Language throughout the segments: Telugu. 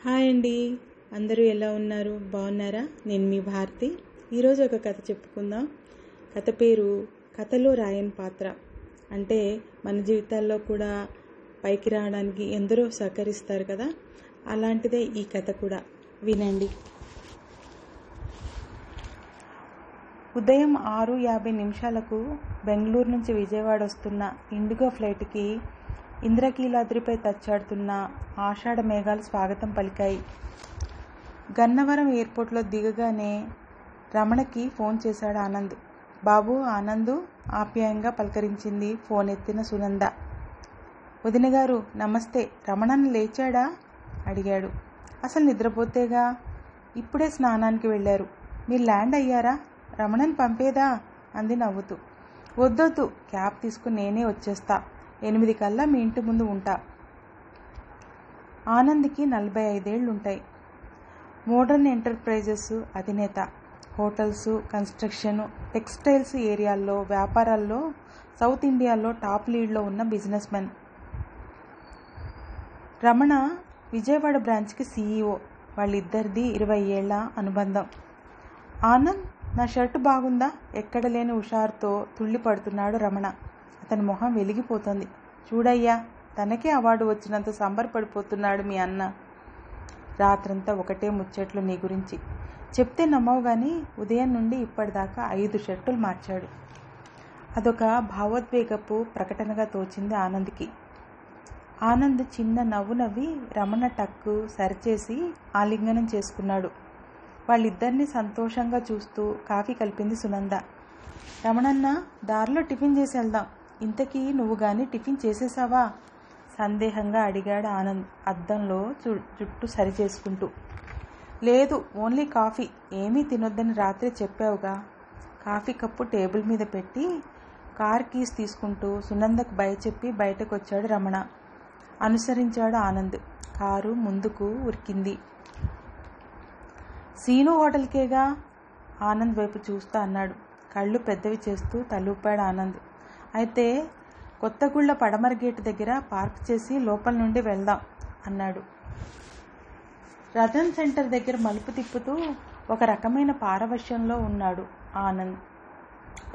హాయ్ అండి. అందరూ ఎలా ఉన్నారు? బాగున్నారా? నేను మీ భారతి. ఈరోజు ఒక కథ చెప్పుకుందాం. కథ పేరు కథలో రాయని పాత్ర. అంటే మన జీవితాల్లో కూడా పైకి రావడానికి ఎందరో సహకరిస్తారు కదా, అలాంటిదే ఈ కథ కూడా. వినండి. ఉదయం 6:50 బెంగళూరు నుంచి విజయవాడ వస్తున్న ఇండిగో ఫ్లైట్కి ఇంద్రకీలాద్రిపై తచ్చాడుతున్న ఆషాఢ మేఘాలు స్వాగతం పలికాయి. గన్నవరం ఎయిర్పోర్ట్లో దిగగానే రమణకి ఫోన్ చేశాడు ఆనంద్. బాబు ఆనందు, ఆప్యాయంగా పలకరించింది ఫోన్ ఎత్తిన సునంద. వదిన గారు నమస్తే. రమణన్ లేచాడా అడిగాడు. అసలు నిద్రపోతేగా, ఇప్పుడే స్నానానికి వెళ్ళారు. మీరు ల్యాండ్ అయ్యారా? రమణన్ పంపేదా అంది నవ్వుతూ. వద్దొద్దు, క్యాబ్ తీసుకుని నేనే వచ్చేస్తా. 8 కల్లా మీ ఇంటి ముందు ఉంటా. ఆనంద్కి 45 ఏళ్లుంటాయి. మోడర్న్ ఎంటర్ప్రైజెస్ అధినేత. హోటల్స్, కన్స్ట్రక్షన్, టెక్స్టైల్స్ ఏరియాల్లో వ్యాపారాల్లో సౌత్ ఇండియాలో టాప్ లీడ్లో ఉన్న బిజినెస్ మెన్. రమణ విజయవాడ బ్రాంచ్కి CEO. వాళ్ళిద్దరిది 20 ఏళ్ల అనుబంధం. ఆనంద్, నా షర్టు బాగుందా? ఎక్కడ లేని హుషారుతో తుళ్ళి పడుతున్నాడు రమణ. అతని మొహం వెలిగిపోతుంది. చూడయ్యా, తనకే అవార్డు వచ్చినంత సంబరపడిపోతున్నాడు మీ అన్న. రాత్రంతా ఒకటే ముచ్చట్లు నీ గురించి. చెప్తే నమ్మవు కానీ ఉదయం నుండి ఇప్పటిదాకా 5 షర్టులు మార్చాడు. అదొక భావోద్వేగపు ప్రకటనగా తోచింది ఆనంద్కి. ఆనంద్ చిన్న నవ్వు నవ్వి రమణ టక్కు సరిచేసి ఆలింగనం చేసుకున్నాడు. వాళ్ళిద్దరినీ సంతోషంగా చూస్తూ కాఫీ కలిపింది సునంద. రమణన్న, దారిలో టిఫిన్ చేసి వెళ్దాం. ఇంతకీ నువ్వు గాని టిఫిన్ చేసేసావా? సందేహంగా అడిగాడు ఆనంద్ అద్దంలో జుట్టు సరిచేసుకుంటూ. లేదు, ఓన్లీ కాఫీ. ఏమీ తినొద్దని రాత్రి చెప్పావుగా. కాఫీ కప్పు టేబుల్ మీద పెట్టి కార్ కీస్ తీసుకుంటూ సునందకు బయ చెప్పి బయటకు వచ్చాడు రమణ. అనుసరించాడు ఆనంద్. కారు ముందుకు ఉరికింది. సీను హోటల్కేగా ఆనంద్ వైపు చూస్తూ అన్నాడు. కళ్ళు పెద్దవి చేస్తూ తలూపాడు ఆనంద్. అయితే కొత్తగుళ్ళ పడమర గేటు దగ్గర పార్క్ చేసి లోపల నుండి వెళ్దాం అన్నాడు. రతన్ సెంటర్ దగ్గర మలుపు తిప్పుతూ ఒక రకమైన పారవశ్యంలో ఉన్నాడు ఆనంద్.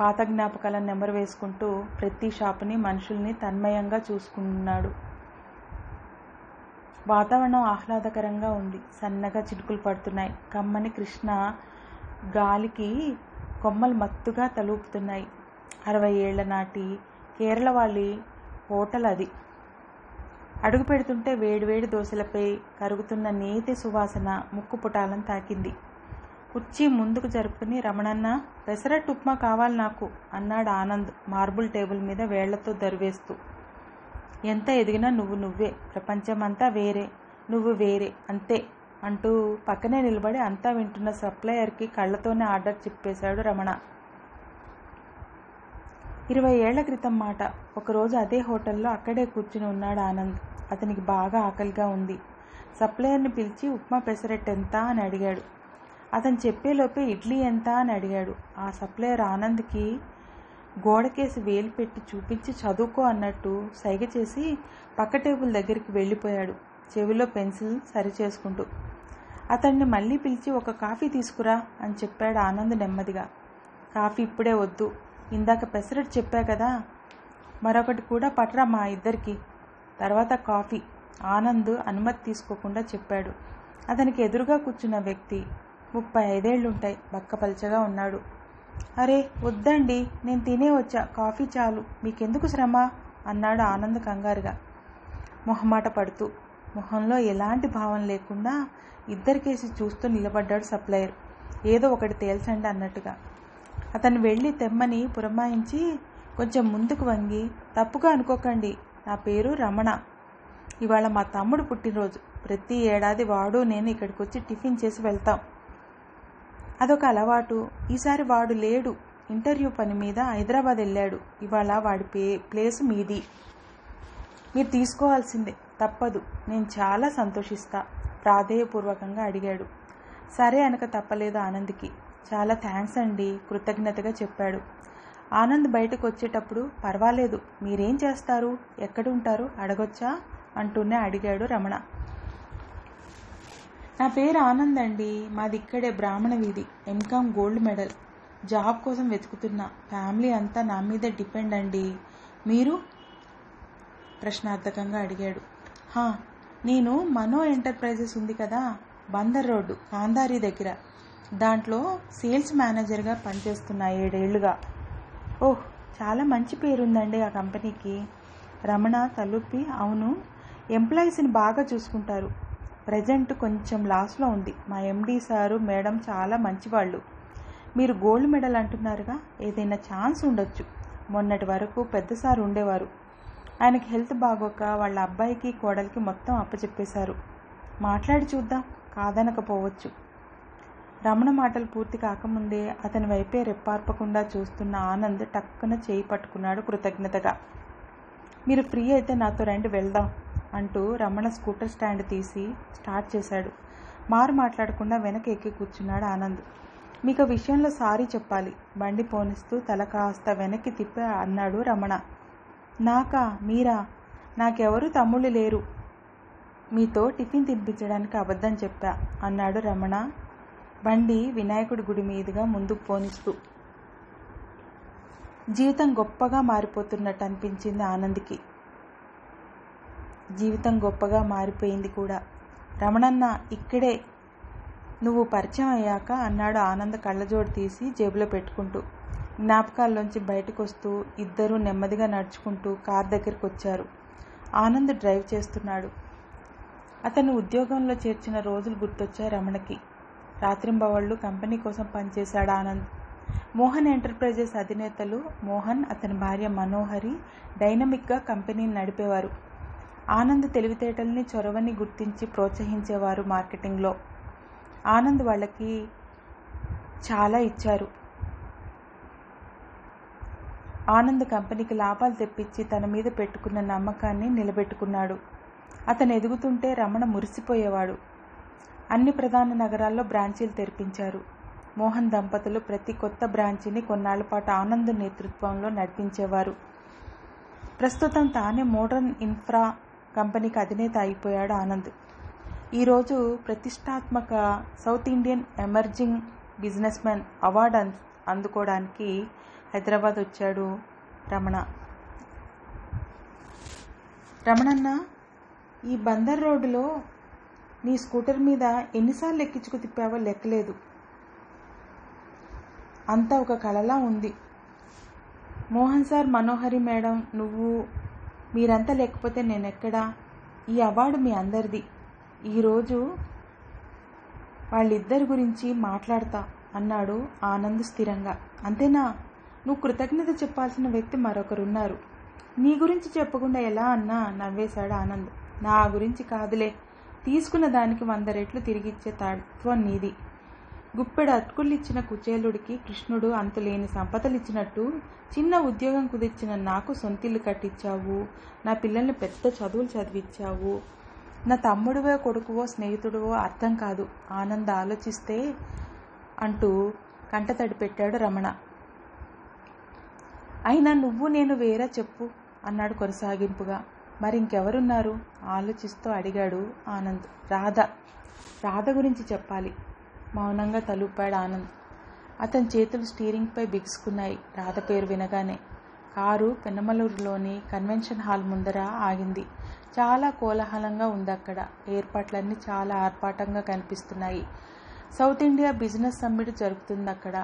పాత జ్ఞాపకాలను నెమరు వేసుకుంటూ ప్రతి షాపుని, మనుషుల్ని తన్మయంగా చూసుకున్నాడు. వాతావరణం ఆహ్లాదకరంగా ఉంది. సన్నగా చినుకులు పడుతున్నాయి. కమ్మని కృష్ణ గాలికి కొమ్మలు మత్తుగా తలూపుతున్నాయి. 60 ఏళ్ల నాటి కేరళ వాళ్ళ హోటల్ అది. అడుగు పెడుతుంటే వేడివేడి దోశలపై కరుగుతున్న నేతి సువాసన ముక్కు పుటాలను తాకింది. కుర్చీ ముందుకు జరుపుకుని, రమణన్న, పెసరట్టు ఉప్మా కావాలి నాకు అన్నాడు ఆనంద్ మార్బుల్ టేబుల్ మీద వేళ్లతో దరివేస్తూ. ఎంత ఎదిగినా నువ్వే, ప్రపంచమంతా వేరే, నువ్వు వేరే, అంతే అంటూ పక్కనే నిలబడి అంతా వింటున్న సప్లయర్కి కళ్ళతోనే ఆర్డర్ చెప్పేశాడు రమణ. 20 ఏళ్ల క్రితం మాట. ఒకరోజు అదే హోటల్లో అక్కడే కూర్చుని ఉన్నాడు ఆనంద్. అతనికి బాగా ఆకలిగా ఉంది. సప్లయర్ని పిలిచి ఉప్మా పెసరట్టు ఎంత అని అడిగాడు. అతను చెప్పేలోపే ఇడ్లీ ఎంత అని అడిగాడు. ఆ సప్లయర్ ఆనంద్కి గోడకేసి వేలు పెట్టి చూపించి చదువుకో అన్నట్టు సైగ చేసి పక్క టేబుల్ దగ్గరికి వెళ్ళిపోయాడు, చెవిలో పెన్సిల్ సరి చేసుకుంటూ. అతన్ని మళ్ళీ పిలిచి ఒక కాఫీ తీసుకురా అని చెప్పాడు ఆనంద్ నెమ్మదిగా. కాఫీ ఇప్పుడే వద్దు, ఇందాక పెసరట్టు చెప్పా కదా, మరొకటి కూడా పట్రా మా ఇద్దరికి, తర్వాత కాఫీ. ఆనంద్ అనుమతి తీసుకోకుండా చెప్పాడు. అతనికి ఎదురుగా కూర్చున్న వ్యక్తి 35 ఏళ్లుంటాయి, బక్కపల్చగా ఉన్నాడు. అరే వద్దండి, నేను తినే వచ్చా, కాఫీ చాలు, మీకెందుకు శ్రమ అన్నాడు ఆనంద్ కంగారుగా, మొహమాట పడుతూ. మొహంలో ఎలాంటి భావం లేకుండా ఇద్దరికేసి చూస్తూ నిలబడ్డాడు సప్లయర్. ఏదో ఒకటి తేల్చండి అన్నట్టుగా. అతను వెళ్ళి తెమ్మని పురమాయించి కొంచెం ముందుకు వంగి, తప్పుగా అనుకోకండి, నా పేరు రమణ. ఇవాళ మా తమ్ముడు పుట్టినరోజు. ప్రతి ఏడాది వాడు నేను ఇక్కడికి వచ్చి టిఫిన్ చేసి వెళ్తాం. అదొక అలవాటు. ఈసారి వాడు లేడు, ఇంటర్వ్యూ పని మీద హైదరాబాద్ వెళ్ళాడు. ఇవాళ వాడి ప్లేసు మీది. మీరు తీసుకోవాల్సిందే, తప్పదు. నేను చాలా సంతోషిస్తా ప్రాధేయపూర్వకంగా అడిగాడు. సరే అనక తప్పలేదు ఆనంద్కి. చాలా థ్యాంక్స్ అండి, కృతజ్ఞతగా చెప్పాడు. ఆనంద్ బయటకు వచ్చేటప్పుడు, పర్వాలేదు, మీరేం చేస్తారు, ఎక్కడుంటారు అడగొచ్చా అంటూనే అడిగాడు రమణ. నా పేరు ఆనంద్ అండి. మాది ఇక్కడే బ్రాహ్మణ వీధి. MCom gold medal. జాబ్ కోసం వెతుకుతున్నా. ఫ్యామిలీ అంతా నా మీదే డిపెండ్ అండి. మీరు? ప్రశ్నార్థకంగా అడిగాడు. నేను మనో ఎంటర్ప్రైజెస్ ఉంది కదా, బందర్ రోడ్డు, కాందారి దగ్గర. దాంట్లో సేల్స్ మేనేజర్గా పనిచేస్తున్నా 7 ఏళ్లుగా. ఓహ్, చాలా మంచి పేరుందండి ఆ కంపెనీకి. రమణ తలుపి, అవును, ఎంప్లాయీస్ని బాగా చూసుకుంటారు. ప్రజెంట్ కొంచెం లాస్లో ఉంది. మా ఎండీ సారు మేడం చాలా మంచివాళ్ళు. మీరు గోల్డ్ మెడల్ అంటున్నారుగా, ఏదైనా ఛాన్స్ ఉండొచ్చు. మొన్నటి వరకు పెద్ద సార్ ఉండేవారు. ఆయనకి హెల్త్ బాగోక వాళ్ళ అబ్బాయికి కోడలికి మొత్తం అప్పచెప్పేశారు. మాట్లాడి చూద్దాం, కాదనకపోవచ్చు. రమణ మాటలు పూర్తి కాకముందే అతని వైపే రెప్పార్పకుండా చూస్తున్న ఆనంద్ టక్కున చేయి పట్టుకున్నాడు కృతజ్ఞతగా. మీరు ఫ్రీ అయితే నాతో రండి, వెళ్దాం అంటూ రమణ స్కూటర్ స్టాండ్ తీసి స్టార్ట్ చేశాడు. మాట్లాడకుండా వెనక ఎక్కి కూర్చున్నాడు ఆనంద్. మీకు విషయంలో సారీ చెప్పాలి, బండి పోనిస్తూ తల కాస్త వెనక్కి తిప్పి అన్నాడు రమణ. నాకా? మీరా? నాకెవరూ తమ్ముళ్ళు లేరు. మీతో టిఫిన్ తినిపించడానికి అబద్ధం చెప్పా అన్నాడు రమణ బండి వినాయకుడి గుడి మీదుగా ముందుకు పోనిస్తూ. జీవితం గొప్పగా మారిపోతున్నట్టు అనిపించింది ఆనంద్కి. జీవితం గొప్పగా మారిపోయింది కూడా. రమణన్న ఇక్కడే, నువ్వు పరిచయం అయ్యాక అన్నాడు ఆనంద్ కళ్ళజోడు తీసి జేబులో పెట్టుకుంటూ. జ్ఞాపకాల్లోంచి బయటకు వస్తూ ఇద్దరూ నెమ్మదిగా నడుచుకుంటూ కార్ దగ్గరికి వచ్చారు. ఆనంద్ డ్రైవ్ చేస్తున్నాడు. అతను ఉద్యోగంలో చేర్చిన రోజులు గుర్తొచ్చాయి రమణకి. రాత్రింబవళ్ళు కంపెనీ కోసం పనిచేశాడు ఆనంద్. మోహన్ ఎంటర్ప్రైజెస్ అధినేతలు మోహన్, అతని భార్య మనోహరి డైనమిక్గా కంపెనీని నడిపేవారు. ఆనంద్ తెలివితేటల్ని, చొరవని గుర్తించి ప్రోత్సహించేవారు మార్కెటింగ్లో. ఆనంద్ వాళ్ళకి చాలా ఇచ్చారు. ఆనంద్ కంపెనీకి లాభాలు తెప్పించి తన మీద పెట్టుకున్న నమ్మకాన్ని నిలబెట్టుకున్నాడు. అతను ఎదుగుతుంటే రమణ మురిసిపోయేవాడు. అన్ని ప్రధాన నగరాల్లో బ్రాంచీలు తెరిపించారు. మోహన్ దంపతులు ప్రతి కొత్త బ్రాంచీని కొన్నాళ్ల పాటు ఆనంద్ నేతృత్వంలో నడిపించేవారు. ప్రస్తుతం తానే మోడర్న్ ఇన్ఫ్రా కంపెనీకి అధినేత అయిపోయాడు ఆనంద్. ఈరోజు ప్రతిష్టాత్మక south Indian emerging business man award అందుకోవడానికి హైదరాబాద్ వచ్చాడు రమణ. రమణన్న, ఈ బందర్ రోడ్డులో నీ స్కూటర్ మీద ఎన్నిసార్లు ఎక్కించుకు తిప్పావో లెక్కలేదు. అంతా ఒక కళలా ఉంది. మోహన్ సార్, మనోహరి మేడం, నువ్వు, మీరంతా లేకపోతే నేనెక్కడా? ఈ అవార్డు మీ అందరిది. ఈరోజు వాళ్ళిద్దరి గురించి మాట్లాడతా అన్నాడు ఆనంద్ స్థిరంగా. అంతేనా? నువ్వు కృతజ్ఞత చెప్పాల్సిన వ్యక్తి మరొకరున్నారు. నీ గురించి చెప్పకుండా ఎలా అన్నా నవ్వేశాడు ఆనంద్. నా గురించి కాదులే, తీసుకున్న దానికి 100 రెట్లు తిరిగిచ్చే తత్వం నీది. గుప్పెడు అటుకులిచ్చిన కుచేలుడికి కృష్ణుడు అంతులేని సంపదలిచ్చినట్టు చిన్న ఉద్యోగం కుదిర్చిన నాకు సొంతిల్లు కట్టించావు. నా పిల్లల్ని పెద్ద చదువులు చదివించావు. నా తమ్ముడివో కొడుకువో స్నేహితుడివో అర్థం కాదు, ఆనంద్ ఆలోచిస్తే అంటూ కంటతడి పెట్టాడు రమణ. అయినా నువ్వు నేను వేరే చెప్పు అన్నాడు కొనసాగింపుగా. మరి ఇంకెవరున్నారు ఆలోచిస్తూ అడిగాడు ఆనంద్. రాధ గురించి చెప్పాలి. మౌనంగా తలూపాడు ఆనంద్. అతని చేతులు స్టీరింగ్పై బిగుసుకున్నాయి. రాధ పేరు వినగానే. కారు పెన్నమలూరులోని కన్వెన్షన్ హాల్ ముందర ఆగింది. చాలా కోలాహలంగా ఉంది అక్కడ. ఏర్పాట్లన్నీ చాలా ఆర్పాటంగా కనిపిస్తున్నాయి. సౌత్ ఇండియా బిజినెస్ సమ్మిట్ జరుగుతుంది అక్కడ.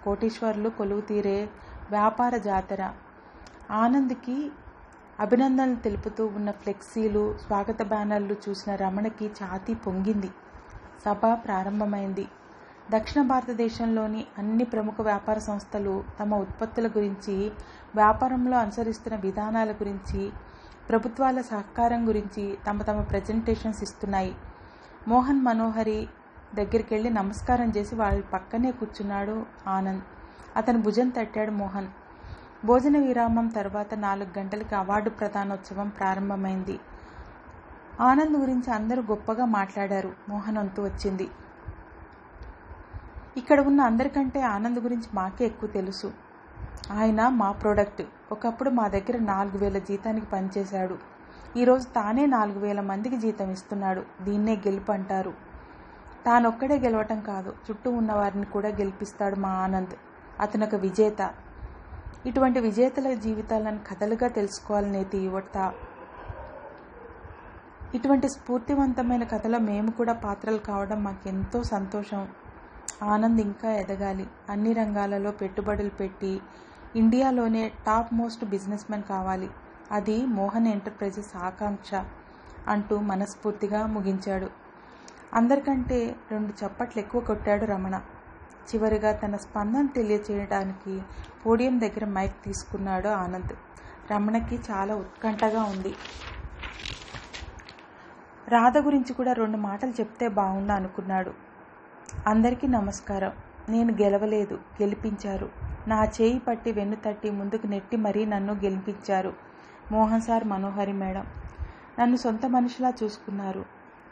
కోటీశ్వర్లు కొలువు తీరే వ్యాపార జాతర. ఆనంద్కి అభినందనలు తెలుపుతూ ఉన్న ఫ్లెక్సీలు, స్వాగత బ్యానర్లు చూసిన రమణకి ఛాతీ పొంగింది. సభ ప్రారంభమైంది. దక్షిణ భారతదేశంలోని అన్ని ప్రముఖ వ్యాపార సంస్థలు తమ ఉత్పత్తుల గురించి, వ్యాపారంలో అనుసరిస్తున్న విధానాల గురించి, ప్రభుత్వాల సహకారం గురించి తమ ప్రజెంటేషన్స్ ఇస్తున్నాయి. మోహన్ మనోహరి దగ్గరికెళ్ళి నమస్కారం చేసి వాళ్ళ పక్కనే కూర్చున్నాడు ఆనంద్. అతని భుజం తట్టాడు మోహన్. భోజన విరామం తర్వాత 4 గంటలకి అవార్డు ప్రదానోత్సవం ప్రారంభమైంది. ఆనంద్ గురించి అందరూ గొప్పగా మాట్లాడారు. మోహన్ వంతు వచ్చింది. ఇక్కడ ఉన్న అందరికంటే ఆనంద్ గురించి మాకే ఎక్కువ తెలుసు. ఆయన మా ప్రోడక్ట్. ఒకప్పుడు మా దగ్గర 4,000 జీతానికి పనిచేశాడు. ఈరోజు తానే 4,000 మందికి జీతం ఇస్తున్నాడు. దీన్నే గెలుపు అంటారు. తానొక్కడే గెలవటం కాదు, చుట్టూ ఉన్న వారిని కూడా గెలిపిస్తాడు మా ఆనంద్. అతనొక విజేత. ఇటువంటి విజేతల జీవితాలను కథలుగా తెలుసుకోవాలనే యువత. ఇటువంటి స్ఫూర్తివంతమైన కథలో మేము కూడా పాత్రలు కావడం మాకెంతో సంతోషం. ఆనంద్ ఇంకా ఎదగాలి, అన్ని రంగాలలో పెట్టుబడులు పెట్టి ఇండియాలోనే టాప్ మోస్ట్ బిజినెస్ మ్యాన్ కావాలి. అది మోహన్ ఎంటర్ప్రైజెస్ ఆకాంక్ష అంటూ మనస్ఫూర్తిగా ముగించాడు. అందరికంటే 2 చప్పట్లు ఎక్కువ కొట్టాడు రమణ. చివరిగా తన స్పందన తెలియచేయడానికి పోడియం దగ్గర మైక్ తీసుకున్నాడు ఆనంద్. రమణకి చాలా ఉత్కంఠగా ఉంది. రాధ గురించి కూడా 2 మాటలు చెప్తే బాగుండు అనుకున్నాడు. అందరికీ నమస్కారం. నేను గెలవలేదు, గెలిపించారు. నా చేయి పట్టి వెన్ను తట్టి ముందుకు నెట్టి మరీ నన్ను గెలిపించారు మోహన్ సార్, మనోహరి మేడం. నన్ను సొంత మనిషిలా చూసుకున్నారు.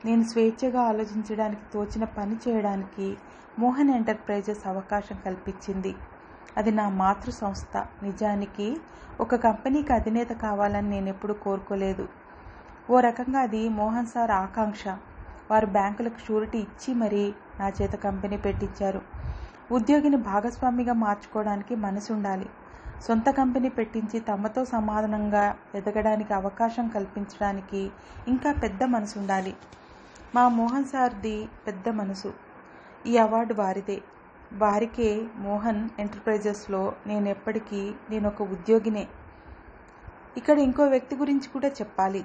నేను స్వేచ్ఛగా ఆలోచించడానికి, తోచిన పని చేయడానికి మోహన్ ఎంటర్ప్రైజెస్ అవకాశం కల్పించింది. అది నా మాతృ సంస్థ. నిజానికి ఒక కంపెనీకి అధినేత కావాలని నేను ఎప్పుడు కోరుకోలేదు. ఓ రకంగా అది మోహన్ సార్ ఆకాంక్ష. వారు బ్యాంకులకు షూరిటీ ఇచ్చి మరీ నా చేత కంపెనీ పెట్టించారు. ఉద్యోగిని భాగస్వామిగా మార్చుకోవడానికి మనసు ఉండాలి. సొంత కంపెనీ పెట్టించి తమతో సమానంగా ఎదగడానికి అవకాశం కల్పించడానికి ఇంకా పెద్ద మనసు ఉండాలి. మా మోహన్ సార్ది పెద్ద మనసు. ఈ అవార్డు వారిదే. వారికే మోహన్ ఎంటర్ప్రైజెస్లో నేను ఒక ఉద్యోగినే. ఇక్కడ ఇంకో వ్యక్తి గురించి కూడా చెప్పాలి.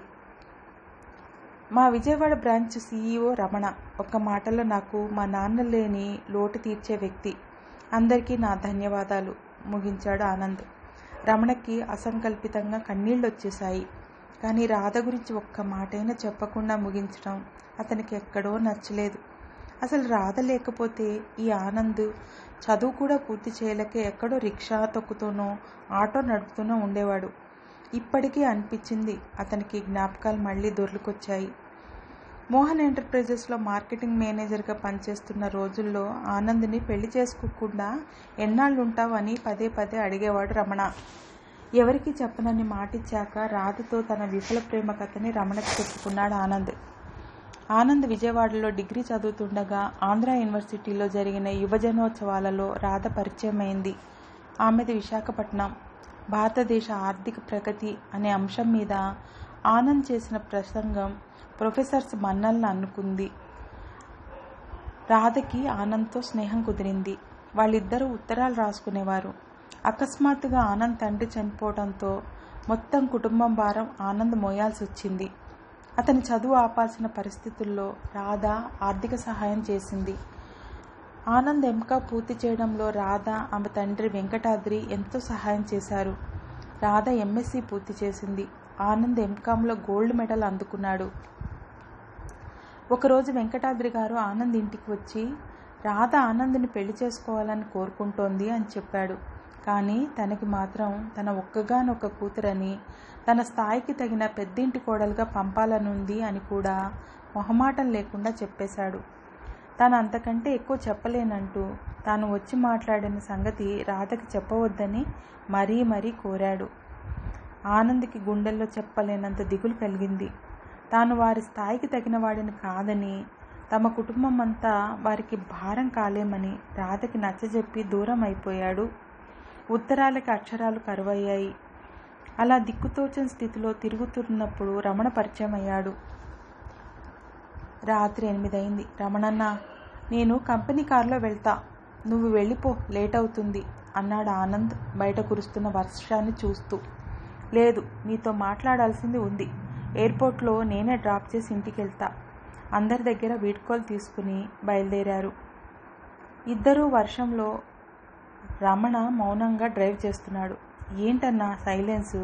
మా విజయవాడ బ్రాంచ్ CEO రమణ. ఒక్క మాటలో నాకు మా నాన్న లేని లోటు తీర్చే వ్యక్తి. అందరికీ నా ధన్యవాదాలు ముగించాడు ఆనంద్. రమణకి అసంకల్పితంగా కన్నీళ్ళు వచ్చేశాయి. కానీ రాధ గురించి ఒక్క మాటైనా చెప్పకుండా ముగించడం అతనికి ఎక్కడో నచ్చలేదు. అసలు రాధ లేకపోతే ఈ ఆనంద్ చదువు కూడా పూర్తి చేయలేక ఎక్కడో రిక్షా తొక్కుతూనో ఆటో నడుపుతూనో ఉండేవాడు. ఇప్పటికీ అనిపించింది అతనికి జ్ఞాపకాలు మళ్ళీ దొర్లుకొచ్చాయి. మోహన్ ఎంటర్ప్రైజెస్లో మార్కెటింగ్ మేనేజర్గా పనిచేస్తున్న రోజుల్లో ఆనంద్ని పెళ్లి చేసుకోకుండా ఎన్నాళ్ళుంటావు అని పదే పదే అడిగేవాడు రమణ. ఎవరికి చెప్పనని మాటిచ్చాక రాధతో తన విఫల ప్రేమ కథని రమణకి చెప్పుకున్నాడు ఆనంద్. ఆనంద్ విజయవాడలో డిగ్రీ చదువుతుండగా ఆంధ్ర యూనివర్సిటీలో జరిగిన యువజనోత్సవాలలో రాధ పరిచయమైంది. ఆమెది విశాఖపట్నం. భారతదేశ ఆర్థిక ప్రగతి అనే అంశం మీద ఆనంద్ చేసిన ప్రసంగం ప్రొఫెసర్స్ మన్నలను అనుకుంది. రాధకి ఆనంద్తో స్నేహం కుదిరింది. వాళ్ళిద్దరూ ఉత్తరాలు రాసుకునేవారు. అకస్మాత్తుగా ఆనంద్ తండ్రి చనిపోవడంతో మొత్తం కుటుంబం భారం ఆనంద్ మోయాల్సి వచ్చింది. అతని చదువు ఆపాల్సిన పరిస్థితుల్లో రాధ ఆర్థిక సహాయం చేసింది. ఆనంద్ ఎంకా పూర్తి చేయడంలో రాధ, ఆమె తండ్రి వెంకటాద్రి ఎంతో సహాయం చేశారు. రాధ MSc పూర్తి చేసింది. ఆనంద్ ఎంకామ్లో గోల్డ్ మెడల్ అందుకున్నాడు. ఒకరోజు వెంకటాద్రి గారు ఆనంద్ ఇంటికి వచ్చి రాధ ఆనంద్ని పెళ్లి చేసుకోవాలని కోరుకుంటోంది అని చెప్పాడు. కానీ తనకి మాత్రం తన ఒక్కగానొక్క కూతురని, తన స్థాయికి తగిన పెద్దింటి కోడలుగా పంపాలనుంది అని కూడా మొహమాటం లేకుండా చెప్పేశాడు. తాను అంతకంటే ఎక్కువ చెప్పలేనంటూ తాను వచ్చి మాట్లాడిన సంగతి రాధకి చెప్పవద్దని మరీ మరీ కోరాడు. ఆనంద్కి గుండెల్లో చెప్పలేనంత దిగులు కలిగింది. తాను వారి స్థాయికి తగిన వాడిని కాదని, తమ కుటుంబం అంతా వారికి భారం కాలేమని రాధకి నచ్చజెప్పి దూరం అయిపోయాడు. ఉత్తరాలకి అక్షరాలు కరువయ్యాయి. అలా దిక్కుతోచని స్థితిలో తిరుగుతున్నప్పుడు రమణ పరిచయం అయ్యాడు. రాత్రి 8 అయింది. రమణన్న, నేను కంపెనీ కారులో వెళ్తా, నువ్వు వెళ్ళిపో, లేట్ అవుతుంది అన్నాడు ఆనంద్ బయట కురుస్తున్న వర్షాన్ని చూస్తూ. లేదు, నీతో మాట్లాడాల్సింది ఉంది. ఎయిర్పోర్ట్లో నేనే డ్రాప్ చేసి ఇంటికి వెళ్తా. అందరి దగ్గర వీడ్కోలు తీసుకుని బయలుదేరారు. ఇద్దరూ వర్షంలో. రమణ మౌనంగా డ్రైవ్ చేస్తున్నాడు. ఏంటన్నా సైలెన్సు?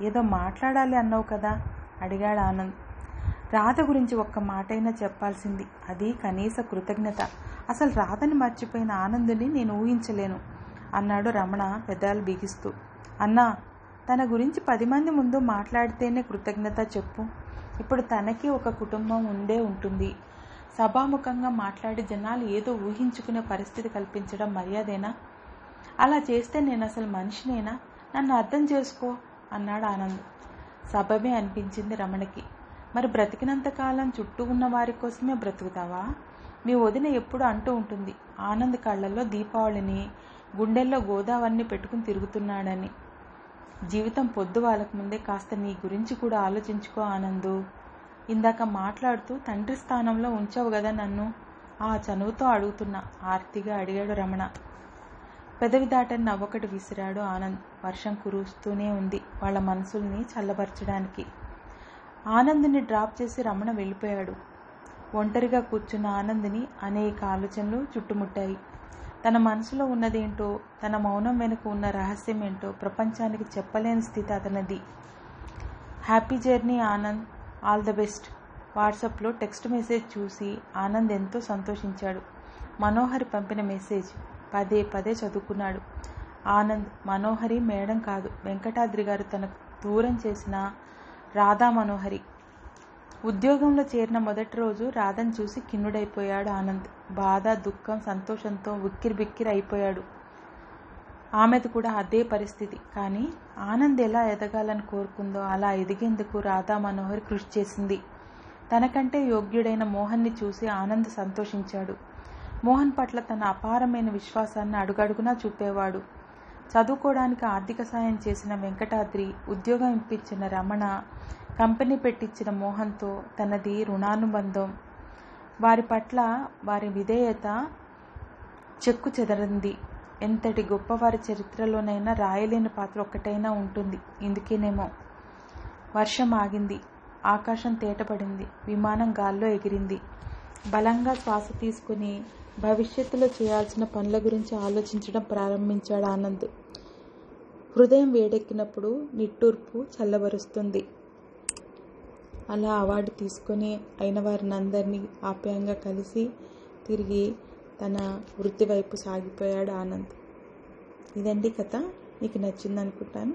ఏదో మాట్లాడాలి అన్నావు కదా అడిగాడు ఆనంద్. రాధ గురించి ఒక్క మాటైనా చెప్పాల్సింది. అది కనీస కృతజ్ఞత. అసలు రాధని మర్చిపోయిన ఆనందుని నేను ఊహించలేను అన్నాడు రమణ పెదాలు బిగిస్తూ. అన్నా, తన గురించి 10 మంది ముందు మాట్లాడితేనే కృతజ్ఞత చెప్పు. ఇప్పుడు తనకి ఒక కుటుంబం ఉండే ఉంటుంది. సభాముఖంగా మాట్లాడి జనాలు ఏదో ఊహించుకునే పరిస్థితి కల్పించడం మర్యాదేనా? అలా చేస్తే నేను అసలు మనిషినేనా? నన్ను అర్థం చేసుకో అన్నాడు ఆనంద్. సబబే అనిపించింది రమణకి. మరి బ్రతికినంతకాలం చుట్టూ ఉన్న వారి కోసమే బ్రతుకుతావా? మీ వదిన ఎప్పుడు అంటూ ఉంటుంది ఆనంద్ కళ్ళల్లో దీపావళిని, గుండెల్లో గోదావరిని పెట్టుకుని తిరుగుతున్నాడని. జీవితం పొద్దు వాళ్ళకు ముందే కాస్త నీ గురించి కూడా ఆలోచించుకో ఆనందు. ఇందాక మాట్లాడుతూ తండ్రి స్థానంలో ఉంచావు కదా నన్ను, ఆ చనువుతో అడుగుతున్నా ఆర్తిగా అడిగాడు రమణ. పెదవి దాటని నవ్వొకటి విసిరాడు ఆనంద్. వర్షం కురుస్తూనే ఉంది వాళ్ళ మనసుల్ని చల్లబరచడానికి. ఆనంద్ని డ్రాప్ చేసి రమణ వెళ్ళిపోయాడు. ఒంటరిగా కూర్చున్న ఆనంద్ని అనేక ఆలోచనలు చుట్టుముట్టాయి. తన మనసులో ఉన్నదేంటో, తన మౌనం వెనుక ఉన్న రహస్యం ఏంటో ప్రపంచానికి చెప్పలేని స్థితి అతనిది. Happy journey Anand, all the best. వాట్సాప్లో టెక్స్ట్ మెసేజ్ చూసి ఆనంద్ ఎంతో సంతోషించాడు. మనోహరి పంపిన మెసేజ్ పదే పదే చదువుకున్నాడు. ఆనంద్ మనోహరి మేడం కాదు, వెంకటాద్రి గారు తనకు దూరం చేసిన రాధా మనోహరి. ఉద్యోగంలో చేరిన మొదటి రోజు రాధను చూసి కిన్నుడైపోయాడు ఆనంద్. బాధ, దుఃఖం, సంతోషంతో ఉక్కిరిబిక్కిరి అయిపోయాడు. ఆమెది కూడా అదే పరిస్థితి. కానీ ఆనంద్ ఎలా ఎదగాలని కోరుకుందో అలా ఎదిగేందుకు రాధా మనోహరి కృషి చేసింది. తనకంటే యోగ్యుడైన మోహన్ని చూసి ఆనంద్ సంతోషించాడు. మోహన్ పట్ల తన అపారమైన విశ్వాసాన్ని అడుగడుగునా చూపేవాడు. చదువుకోవడానికి ఆర్థిక సాయం చేసిన వెంకటాద్రి, ఉద్యోగం ఇప్పించిన రమణ, కంపెనీ పెట్టించిన మోహన్తో తనది రుణానుబంధం. వారి పట్ల వారి విధేయత చెక్కు చెదరింది. ఎంతటి గొప్పవారి చరిత్రలోనైనా రాయలేని పాత్ర ఒక్కటైనా ఉంటుంది. ఇందుకేనేమో. వర్షం ఆగింది. ఆకాశం తేటపడింది. విమానం గాల్లో ఎగిరింది. బలంగా శ్వాస తీసుకుని భవిష్యత్తులో చేయాల్సిన పనుల గురించి ఆలోచించడం ప్రారంభించాడు ఆనంద్. హృదయం వేడెక్కినప్పుడు నిట్టూర్పు చల్లబరుస్తుంది. అలా అవార్డు తీసుకొని అయిన వారిని అందరినీ ఆప్యాయంగా కలిసి తిరిగి తన వృత్తి వైపు సాగిపోయాడు ఆనంద్. ఇదండి కథ. మీకు నచ్చింది అనుకుంటాను.